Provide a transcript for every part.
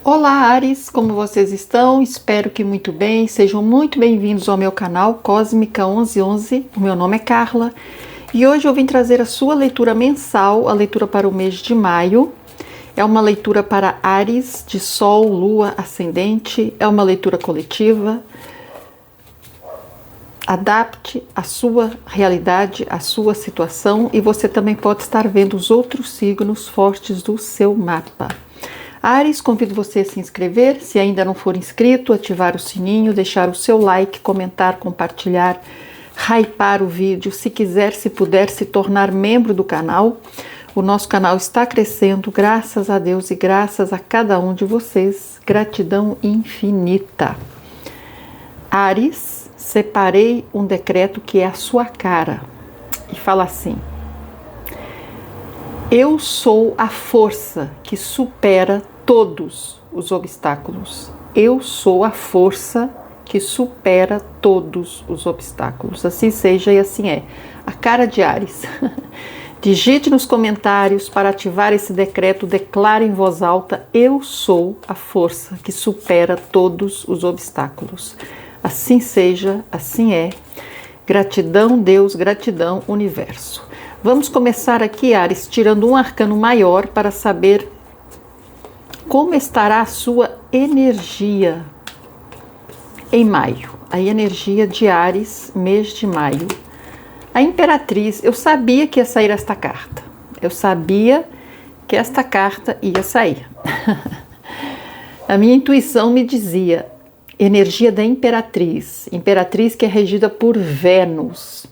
Olá, Ares, como vocês estão? Espero que muito bem. Sejam muito bem-vindos ao meu canal Cósmica 1111. O meu nome é Carla e hoje eu vim trazer a sua leitura mensal, a leitura para o mês de maio. É uma leitura para Ares, de Sol, Lua, Ascendente. É uma leitura coletiva. Adapte a sua realidade, a sua situação, e você também pode estar vendo os outros signos fortes do seu mapa. Ares, convido você a se inscrever, se ainda não for inscrito, ativar o sininho, deixar o seu like, comentar, compartilhar, hypar o vídeo, se quiser, se puder, se tornar membro do canal. O nosso canal está crescendo, graças a Deus e graças a cada um de vocês. Gratidão infinita. Ares, separei um decreto que é a sua cara e fala assim: eu sou a força que supera todos os obstáculos. Eu sou a força que supera todos os obstáculos. Assim seja e assim é. A cara de Ares. Digite nos comentários para ativar esse decreto, declare em voz alta: eu sou a força que supera todos os obstáculos. Assim seja, assim é. Gratidão, Deus, gratidão, universo. Vamos começar aqui, Ares, tirando um arcano maior para saber como estará a sua energia em maio. A energia de Ares, mês de maio. A Imperatriz, eu sabia que ia sair esta carta. Eu sabia que esta carta ia sair. A minha intuição me dizia: energia da Imperatriz. Imperatriz que é regida por Vênus.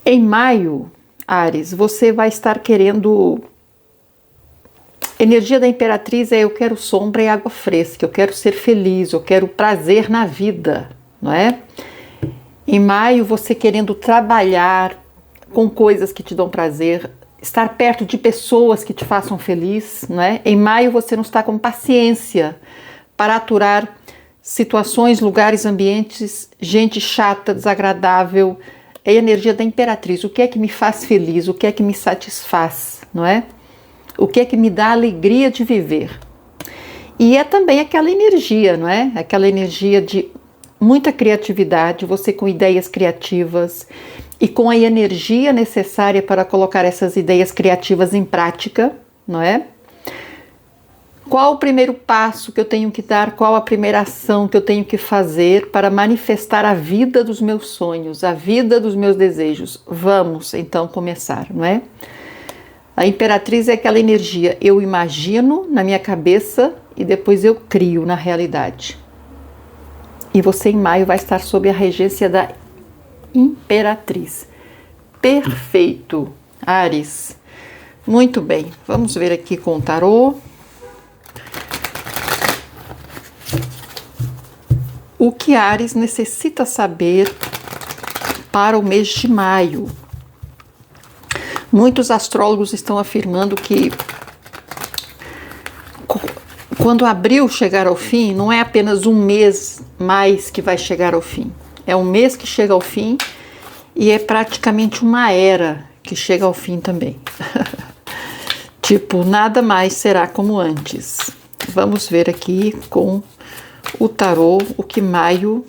Em maio, Ares, você vai estar querendo... Energia da Imperatriz é: eu quero sombra e água fresca, eu quero ser feliz, eu quero prazer na vida, não é? Em maio, você querendo trabalhar com coisas que te dão prazer, estar perto de pessoas que te façam feliz, não é? Em maio, você não está com paciência para aturar situações, lugares, ambientes, gente chata, desagradável. É a energia da Imperatriz. O que é que me faz feliz? O que é que me satisfaz, não é? O que é que me dá alegria de viver? E é também aquela energia, não é? Aquela energia de muita criatividade, você com ideias criativas e com a energia necessária para colocar essas ideias criativas em prática, não é? Qual o primeiro passo que eu tenho que dar? Qual a primeira ação que eu tenho que fazer para manifestar a vida dos meus sonhos, a vida dos meus desejos? Vamos então começar, não é? A Imperatriz é aquela energia: eu imagino na minha cabeça e depois eu crio na realidade. E você em maio vai estar sob a regência da Imperatriz. Perfeito, Ares. Muito bem, vamos ver aqui com o tarô. O que Ares necessita saber para o mês de maio? Muitos astrólogos estão afirmando que quando abril chegar ao fim, não é apenas um mês mais que vai chegar ao fim. É um mês que chega ao fim e é praticamente uma era que chega ao fim também. Tipo, nada mais será como antes. Vamos ver aqui com o tarô o que maio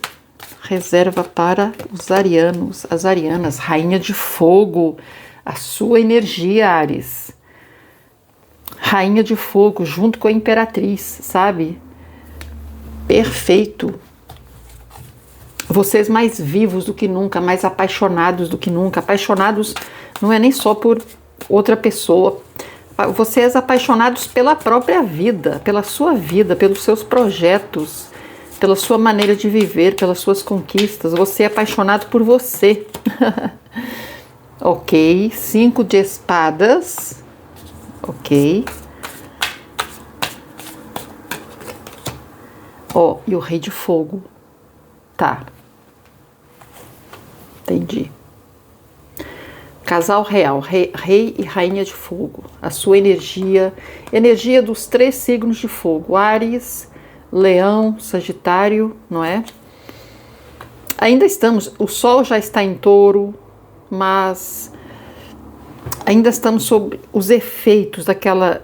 reserva para os arianos, as arianas, rainha de fogo. A sua energia, Ares. Rainha de fogo, junto com a Imperatriz, sabe? Perfeito. Vocês mais vivos do que nunca, mais apaixonados do que nunca. Apaixonados não é nem só por outra pessoa. Vocês apaixonados pela própria vida, pela sua vida, pelos seus projetos, pela sua maneira de viver, pelas suas conquistas. Você é apaixonado por você. Ok, 5 de espadas, ok. Ó, e o rei de fogo, tá. Entendi. Casal real, rei e rainha de fogo. A sua energia, energia dos 3 signos de fogo: Áries, Leão, Sagitário, não é? Ainda estamos, o Sol já está em Touro, mas ainda estamos sob os efeitos daquela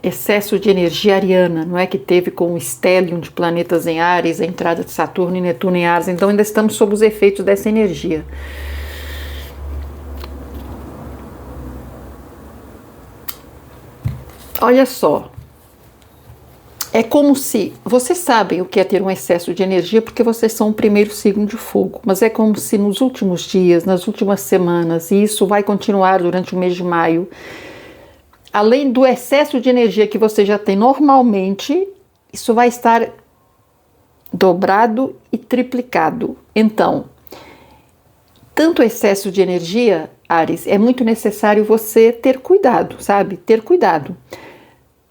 excesso de energia ariana, não é, que teve com o stellium de planetas em Áries, a entrada de Saturno e Netuno em Áries. Então ainda estamos sob os efeitos dessa energia. Olha só, é como se, vocês sabem o que é ter um excesso de energia porque vocês são o primeiro signo de fogo, mas é como se nos últimos dias, nas últimas semanas, e isso vai continuar durante o mês de maio, além do excesso de energia que você já tem normalmente, isso vai estar dobrado e triplicado. Então, tanto excesso de energia, Áries, é muito necessário você ter cuidado, sabe? Ter cuidado.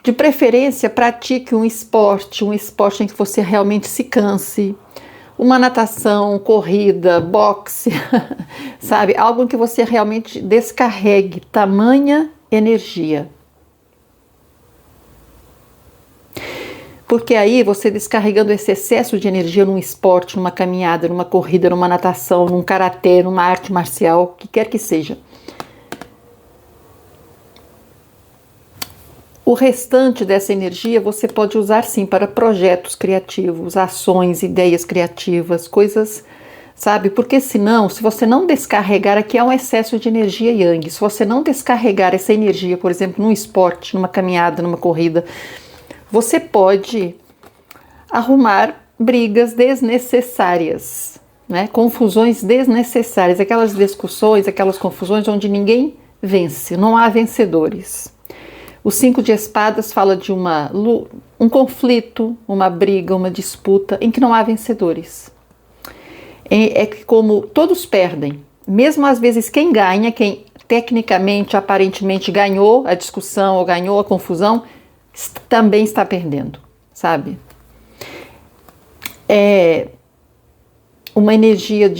De preferência, pratique um esporte em que você realmente se canse. Uma natação, corrida, boxe, sabe? Algo em que você realmente descarregue tamanha energia. Porque aí você descarregando esse excesso de energia num esporte, numa caminhada, numa corrida, numa natação, num karatê, numa arte marcial, o que quer que seja. O restante dessa energia você pode usar sim para projetos criativos, ações, ideias criativas, coisas, sabe? Porque senão, se você não descarregar, aqui há um excesso de energia yang, se você não descarregar essa energia, por exemplo, num esporte, numa caminhada, numa corrida, você pode arrumar brigas desnecessárias, né? Confusões desnecessárias, aquelas discussões, aquelas confusões onde ninguém vence, não há vencedores. O 5 de espadas fala de um conflito, uma briga, uma disputa em que não há vencedores. É que como todos perdem, mesmo às vezes quem ganha, quem tecnicamente, aparentemente ganhou a discussão ou ganhou a confusão, também está perdendo, sabe? É uma energia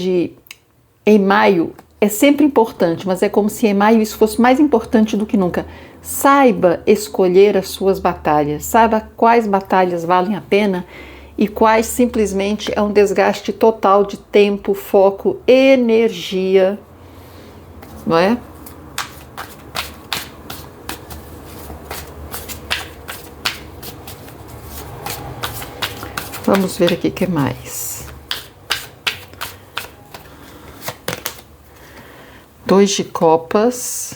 em maio é sempre importante, mas é como se em maio isso fosse mais importante do que nunca. Saiba escolher as suas batalhas, saiba quais batalhas valem a pena e quais simplesmente é um desgaste total de tempo, foco, energia, não é? Vamos ver aqui o que mais. 2 de copas.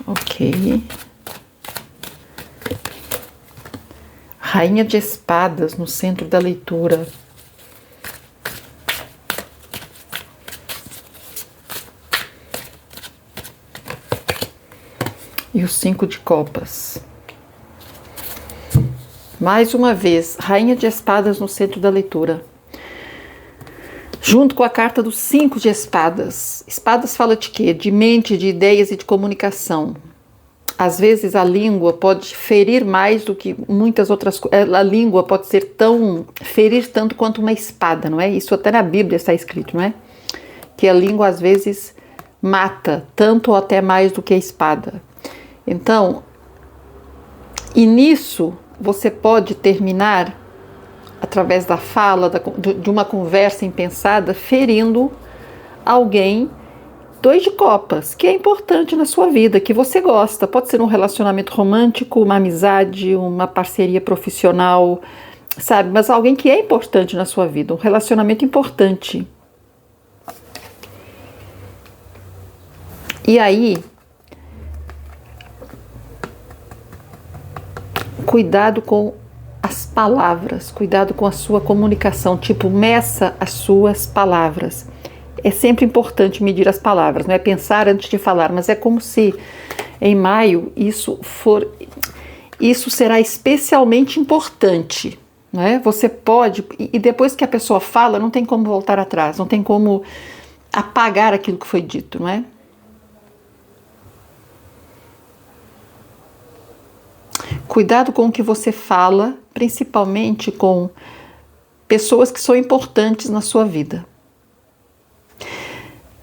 Ok. Rainha de espadas no centro da leitura. E o 5 de copas. Mais uma vez, Rainha de espadas no centro da leitura. Junto com a carta do 5 de espadas. Espadas fala de quê? De mente, de ideias e de comunicação. Às vezes a língua pode ferir mais do que muitas outras coisas. A língua pode ser ferir tanto quanto uma espada, não é? Isso até na Bíblia está escrito, não é? Que a língua às vezes mata tanto ou até mais do que a espada. Então, e nisso você pode terminar através da fala, de uma conversa impensada, ferindo alguém. 2 de copas, que é importante na sua vida, que você gosta. Pode ser um relacionamento romântico, uma amizade, uma parceria profissional, sabe? Mas alguém que é importante na sua vida, um relacionamento importante. E aí, cuidado com as palavras, cuidado com a sua comunicação, tipo, meça as suas palavras. É sempre importante medir as palavras, não é pensar antes de falar, mas é como se em maio isso será especialmente importante, não é? Você pode, e depois que a pessoa fala, não tem como voltar atrás, não tem como apagar aquilo que foi dito, não é? Cuidado com o que você fala, principalmente com pessoas que são importantes na sua vida.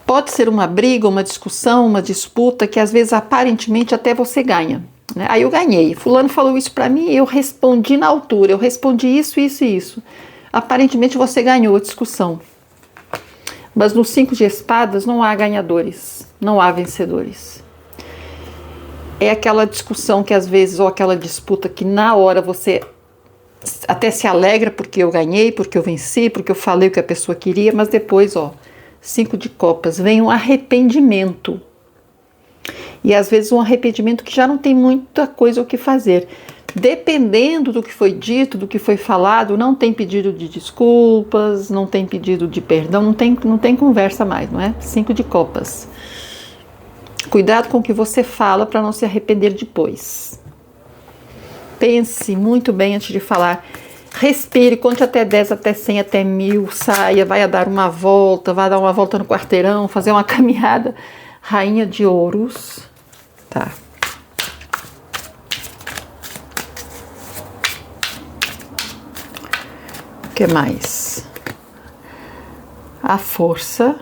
Pode ser uma briga, uma discussão, uma disputa que às vezes aparentemente até você ganha, né? Aí eu ganhei, fulano falou isso para mim, eu respondi na altura, eu respondi isso, isso e isso. Aparentemente você ganhou a discussão. Mas no 5 de espadas não há ganhadores, não há vencedores. É aquela discussão que às vezes, ou aquela disputa que na hora você até se alegra porque eu ganhei, porque eu venci, porque eu falei o que a pessoa queria, mas depois, ó, 5 de copas, vem um arrependimento. E às vezes um arrependimento que já não tem muita coisa o que fazer. Dependendo do que foi dito, do que foi falado, não tem pedido de desculpas, não tem pedido de perdão, não tem conversa mais, não é? 5 de copas. Cuidado com o que você fala para não se arrepender depois. Pense muito bem antes de falar. Respire, conte até 10, até 100, até 1000, saia, vai dar uma volta, vai dar uma volta no quarteirão, fazer uma caminhada. Rainha de ouros. Tá. O que mais? A força.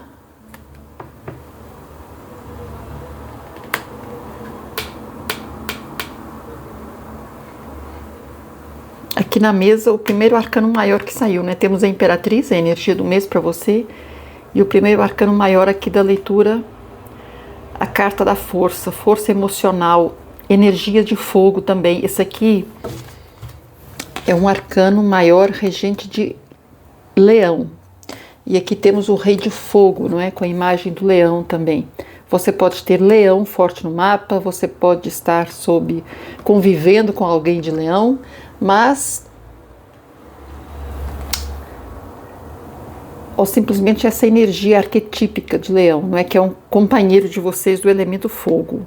Aqui na mesa, o primeiro arcano maior que saiu, né? Temos a Imperatriz, a energia do mês para você. E o primeiro arcano maior aqui da leitura, a carta da força, força emocional, energia de fogo também. Esse aqui é um arcano maior regente de leão. E aqui temos o rei de fogo, não é? Com a imagem do leão também. Você pode ter leão forte no mapa, você pode estar convivendo com alguém de leão, mas ou simplesmente essa energia arquetípica de leão, não é, que é um companheiro de vocês do elemento fogo.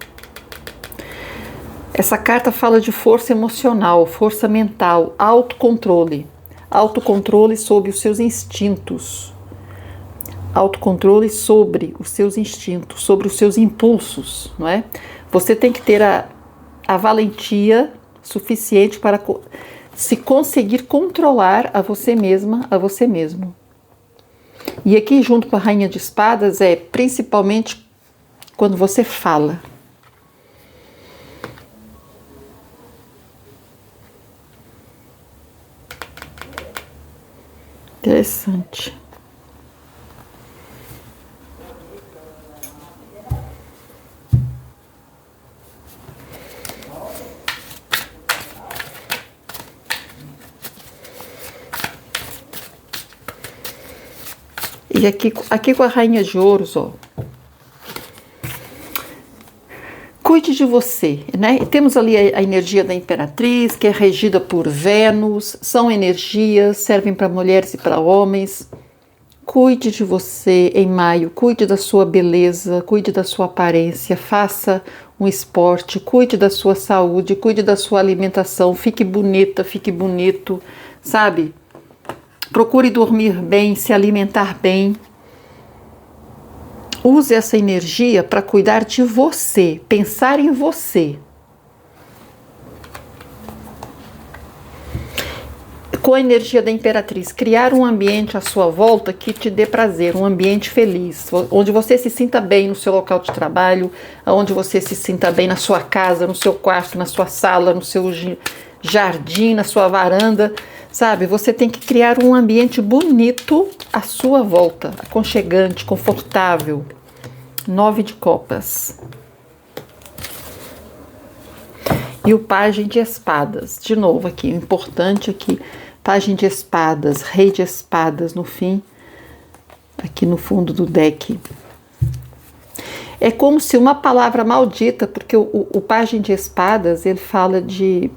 Essa carta fala de força emocional, força mental, autocontrole. Autocontrole sobre os seus instintos. Autocontrole sobre os seus instintos, sobre os seus impulsos, não é? Você tem que ter a valentia suficiente para se conseguir controlar a você mesma, a você mesmo. E aqui junto com a Rainha de Espadas é principalmente quando você fala. Interessante. E aqui com a Rainha de Ouros, ó. Cuide de você, né? Temos ali a energia da Imperatriz, que é regida por Vênus. São energias, servem para mulheres e para homens. Cuide de você em maio, cuide da sua beleza, cuide da sua aparência, faça um esporte, cuide da sua saúde, cuide da sua alimentação, fique bonita, fique bonito, sabe? Procure dormir bem, se alimentar bem. Use essa energia para cuidar de você, pensar em você. Com a energia da Imperatriz, criar um ambiente à sua volta que te dê prazer, um ambiente feliz, onde você se sinta bem no seu local de trabalho, onde você se sinta bem na sua casa, no seu quarto, na sua sala, no seu jardim, na sua varanda. Sabe, você tem que criar um ambiente bonito à sua volta, aconchegante, confortável. 9 de copas. E o Pajem de Espadas. De novo aqui, o importante aqui, Pajem de Espadas, Rei de Espadas no fim, aqui no fundo do deck. É como se uma palavra maldita, porque o Pajem de Espadas, ele fala de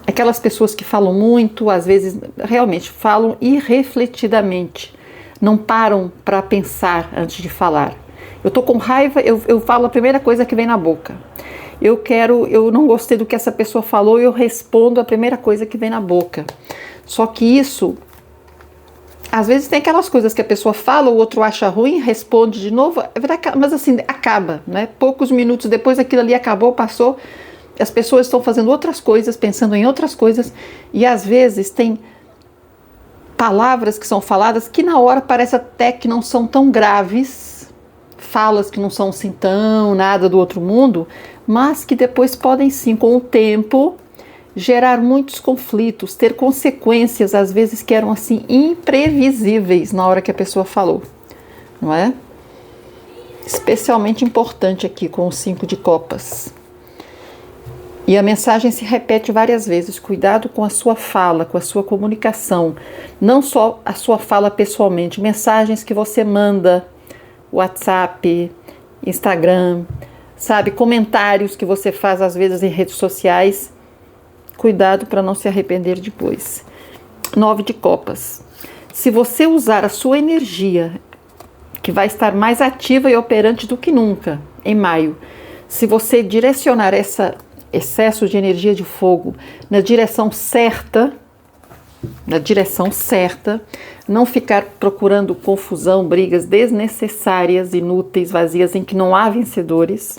aquelas pessoas que falam muito, às vezes realmente falam irrefletidamente, não param para pensar antes de falar. Eu tô com raiva, eu falo a primeira coisa que vem na boca. Eu não gostei do que essa pessoa falou, eu respondo a primeira coisa que vem na boca. Só que isso, às vezes tem aquelas coisas que a pessoa fala, o outro acha ruim, responde de novo, mas assim, acaba, né? Poucos minutos depois aquilo ali acabou, passou. As pessoas estão fazendo outras coisas, pensando em outras coisas, e às vezes tem palavras que são faladas que na hora parece até que não são tão graves, falas que não são assim tão nada do outro mundo, mas que depois podem sim, com o tempo, gerar muitos conflitos, ter consequências às vezes que eram assim imprevisíveis na hora que a pessoa falou, não é? especialmente importante aqui com o 5 de copas. E a mensagem se repete várias vezes. Cuidado com a sua fala, com a sua comunicação. Não só a sua fala pessoalmente, mensagens que você manda, WhatsApp, Instagram, sabe, comentários que você faz às vezes em redes sociais. Cuidado para não se arrepender depois. 9 de copas. Se você usar a sua energia, que vai estar mais ativa e operante do que nunca em maio, se você direcionar esse excesso de energia de fogo na direção certa, não ficar procurando confusão, brigas desnecessárias, inúteis, vazias, em que não há vencedores,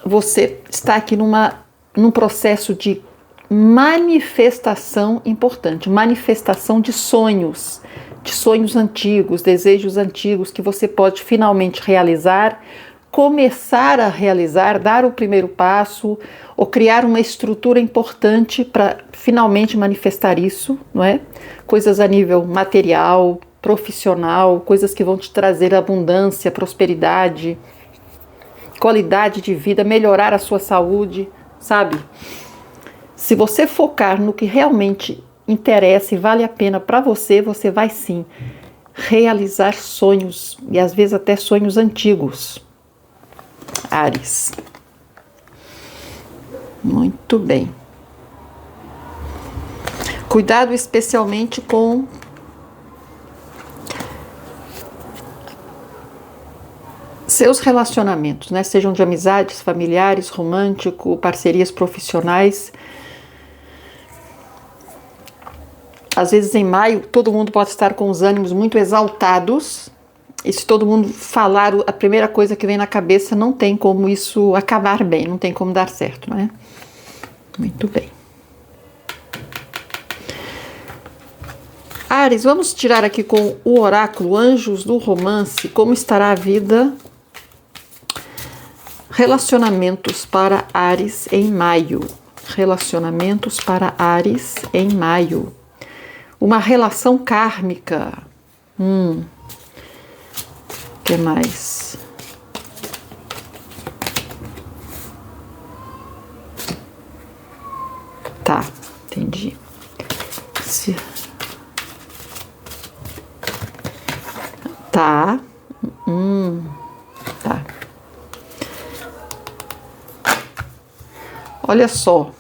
você está aqui num processo de manifestação importante, manifestação de sonhos antigos, desejos antigos que você pode finalmente realizar, começar a realizar, dar o primeiro passo ou criar uma estrutura importante para finalmente manifestar isso, não é? Coisas a nível material, profissional, coisas que vão te trazer abundância, prosperidade, qualidade de vida, melhorar a sua saúde, sabe? Se você focar no que realmente interessa e vale a pena para você, você vai sim realizar sonhos e às vezes até sonhos antigos. Áries. Muito bem. Cuidado especialmente com seus relacionamentos, né? Sejam de amizades, familiares, romântico, parcerias profissionais. Às vezes em maio todo mundo pode estar com os ânimos muito exaltados. E se todo mundo falar a primeira coisa que vem na cabeça, não tem como isso acabar bem, não tem como dar certo, não é? Muito bem. Áries, vamos tirar aqui com o oráculo Anjos do Romance, como estará a vida, relacionamentos para Áries em maio. Relacionamentos para Áries em maio. Uma relação kármica. O que mais? Tá, entendi. Tá. Tá. Olha só.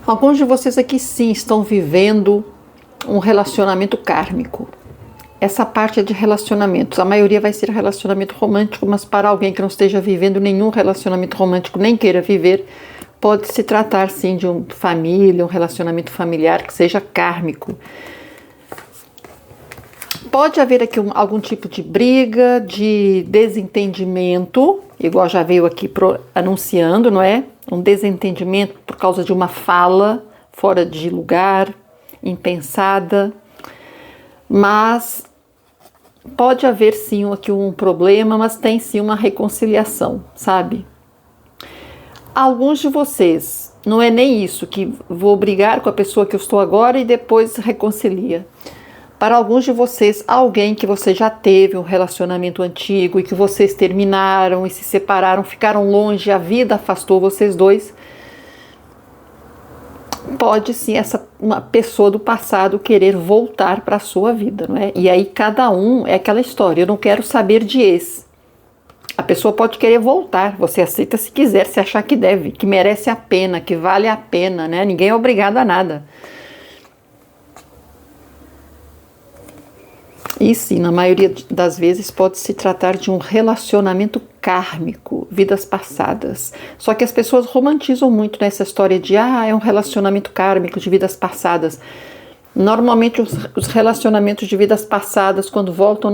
Alguns de vocês aqui sim estão vivendo um relacionamento kármico. Essa parte é de relacionamentos. A maioria vai ser relacionamento romântico, mas para alguém que não esteja vivendo nenhum relacionamento romântico, nem queira viver, pode se tratar sim de uma família, um relacionamento familiar que seja kármico. Pode haver aqui algum tipo de briga, de desentendimento, igual já veio aqui anunciando, não é? Um desentendimento por causa de uma fala fora de lugar, impensada, mas pode haver sim aqui um problema, mas tem sim uma reconciliação, sabe? Alguns de vocês, não é nem isso, que vou brigar com a pessoa que eu estou agora e depois reconcilia. Para alguns de vocês, alguém que você já teve um relacionamento antigo e que vocês terminaram e se separaram, ficaram longe, a vida afastou vocês dois, pode sim uma pessoa do passado querer voltar para a sua vida, não é? E aí cada um é aquela história, eu não quero saber de ex. A pessoa pode querer voltar, você aceita se quiser, se achar que deve, que merece a pena, que vale a pena, né? Ninguém é obrigado a nada. E sim, na maioria das vezes pode se tratar de um relacionamento kármico, vidas passadas. Só que as pessoas romantizam muito nessa história de é um relacionamento kármico de vidas passadas. Normalmente os relacionamentos de vidas passadas, quando voltam,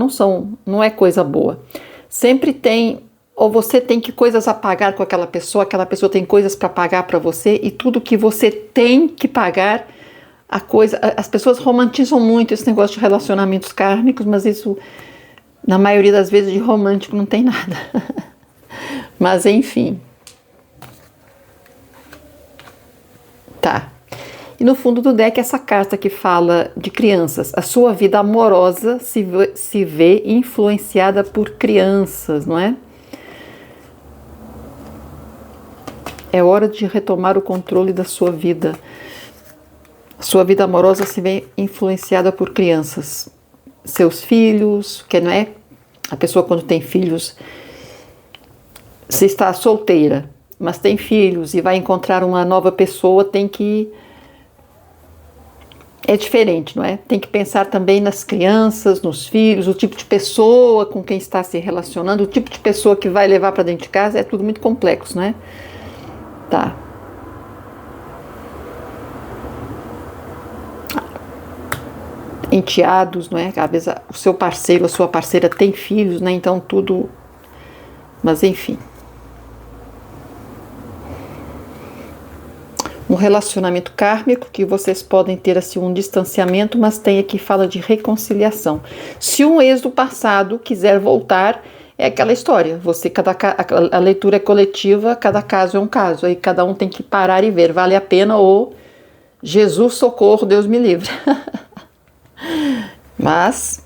não é coisa boa. Sempre tem, ou você tem coisas a pagar com aquela pessoa tem coisas para pagar para você, e tudo que você tem que pagar, as pessoas romantizam muito esse negócio de relacionamentos kármicos, mas isso, na maioria das vezes, de romântico não tem nada. Mas, enfim. Tá. E no fundo do deck, essa carta que fala de crianças. A sua vida amorosa se vê influenciada por crianças, não é? É hora de retomar o controle da sua vida. A sua vida amorosa se vê influenciada por crianças. Seus filhos, que não é? A pessoa quando tem filhos, se está solteira, mas tem filhos e vai encontrar uma nova pessoa, tem que... É diferente, não é? Tem que pensar também nas crianças, nos filhos, o tipo de pessoa com quem está se relacionando, o tipo de pessoa que vai levar para dentro de casa, é tudo muito complexo, não é? Tá. Enteados, não é? Às vezes o seu parceiro, a sua parceira tem filhos, né? Então tudo... Mas enfim. Um relacionamento kármico que vocês podem ter assim um distanciamento, mas tem aqui fala de reconciliação. Se um ex do passado quiser voltar, é aquela história. A leitura é coletiva, cada caso é um caso. Aí cada um tem que parar e ver, vale a pena ou Jesus socorro, Deus me livre. Mas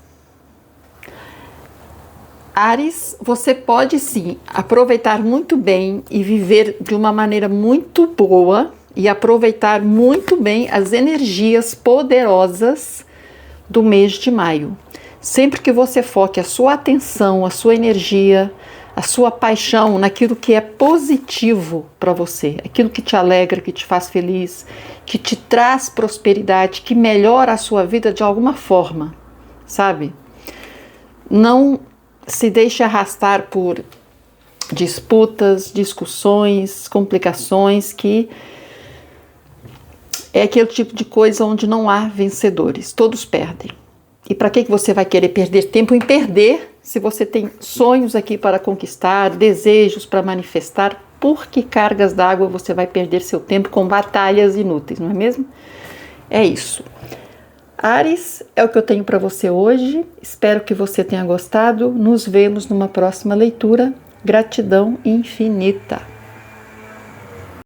Áries, você pode sim aproveitar muito bem e viver de uma maneira muito boa e aproveitar muito bem as energias poderosas do mês de maio. Sempre que você foque a sua atenção, a sua energia, a sua paixão naquilo que é positivo para você, aquilo que te alegra, que te faz feliz, que te traz prosperidade, que melhora a sua vida de alguma forma, sabe? Não se deixe arrastar por disputas, discussões, complicações, que é aquele tipo de coisa onde não há vencedores, todos perdem. E para que você vai querer perder tempo em perder se você tem sonhos aqui para conquistar, desejos para manifestar? Por que cargas d'água você vai perder seu tempo com batalhas inúteis, não é mesmo? É isso. Áries, é o que eu tenho para você hoje. Espero que você tenha gostado. Nos vemos numa próxima leitura. Gratidão infinita.